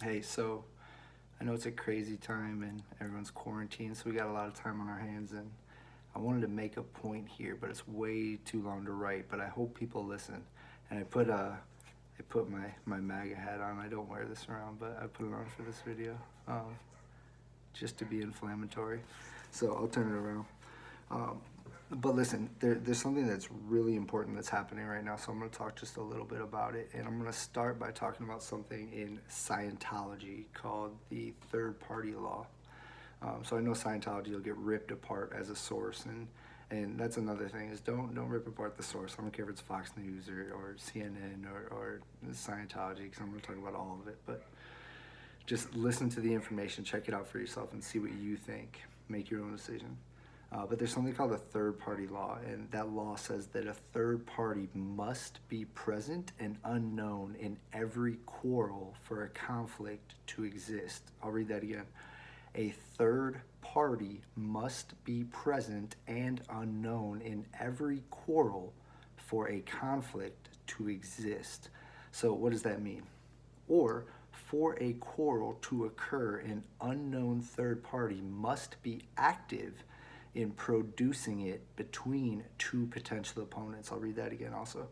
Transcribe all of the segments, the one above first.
Hey, so I know it's a crazy time and everyone's quarantined, so we got a lot of time on our hands. And I wanted to make a point here, but it's way too long to write. But I hope people listen. And I put my MAGA hat on. I don't wear this around, but I put it on for this video, just to be inflammatory. So I'll turn it around. Um, but listen, there's something that's really important that's happening right now, so I'm going to talk just a little bit about it. And I'm going to start by talking about something in Scientology called the third party law. So I know Scientology will get ripped apart as a source, and that's another thing is don't rip apart the source. I don't care if it's Fox News or CNN or Scientology, because I'm going to talk about all of it. But just listen to the information, check it out for yourself, and see what you think. Make your own decision. But there's something called a third party law, and that law says that a third party must be present and unknown in every quarrel for a conflict to exist. I'll read that again. A third party must be present and unknown in every quarrel for a conflict to exist. So, what does that mean? Or, for a quarrel to occur, an unknown third party must be active in producing it between two potential opponents. I'll read that again also.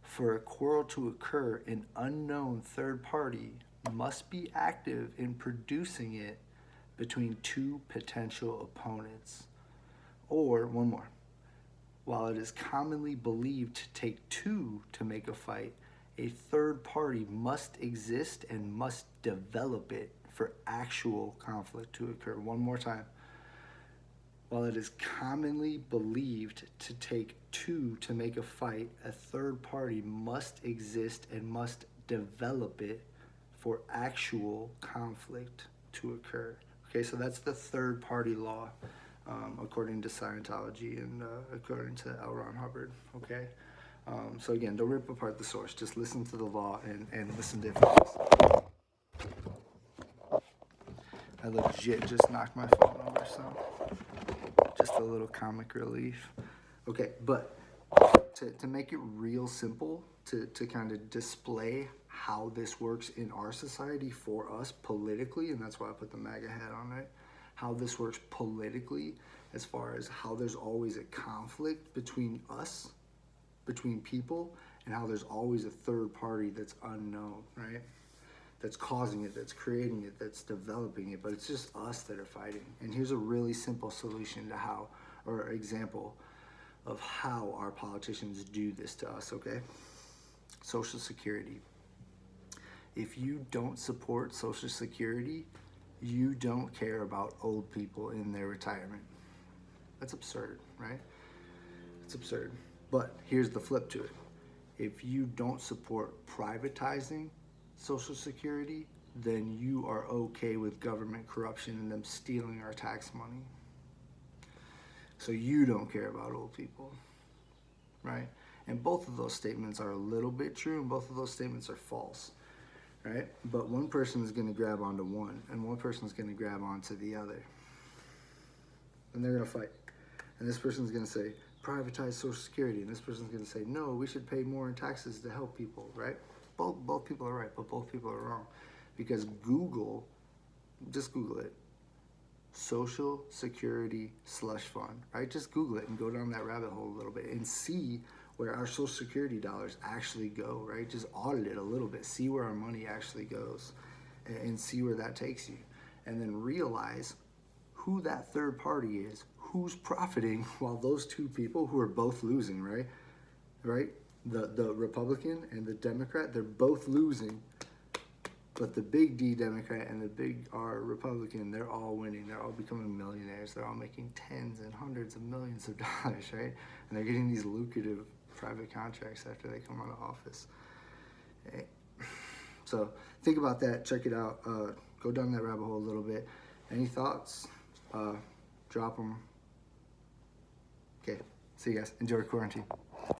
For a quarrel to occur, an unknown third party must be active in producing it between two potential opponents. Or, one more. While it is commonly believed to take two to make a fight, a third party must exist and must develop it for actual conflict to occur. One more time. While it is commonly believed to take two to make a fight, a third party must exist and must develop it for actual conflict to occur. Okay, so that's the third party law, according to Scientology and according to L. Ron Hubbard. Okay, so again, don't rip apart the source. Just listen to the law and listen to it. I legit just knocked my phone over, so just a little comic relief. Okay, but to make it real simple, to kind of display how this works in our society for us politically, and that's why I put the MAGA hat on, right? How this works politically, as far as how there's always a conflict between us, between people, and how there's always a third party that's unknown, right? That's causing it, that's creating it, that's developing it, but it's just us that are fighting. And here's a really simple solution to how, or example of how our politicians do this to us, okay? Social Security. If you don't support Social Security, you don't care about old people in their retirement. That's absurd, right? It's absurd. But here's the flip to it. If you don't support privatizing Social Security, then you are okay with government corruption and them stealing our tax money. So you don't care about old people, right? And both of those statements are a little bit true, and both of those statements are false, right? But one person is going to grab onto one, and one person is going to grab onto the other. And they're going to fight. And this person is going to say, privatize Social Security. And this person is going to say, no, we should pay more in taxes to help people, right? Both people are right, but both people are wrong. Because Google, just Google it, Social Security slush fund, right? Just Google it and go down that rabbit hole a little bit and see where our Social Security dollars actually go, right? Just audit it a little bit, see where our money actually goes, and see where that takes you. And then realize who that third party is, who's profiting while those two people who are both losing, right? Right? The Republican and the Democrat, they're both losing. But the big D Democrat and the big R Republican, they're all winning. They're all becoming millionaires. They're all making tens and hundreds of millions of dollars, right? And they're getting these lucrative private contracts after they come out of office. So think about that. Check it out. Go down that rabbit hole a little bit. Any thoughts? Drop them. Okay. See you guys. Enjoy quarantine.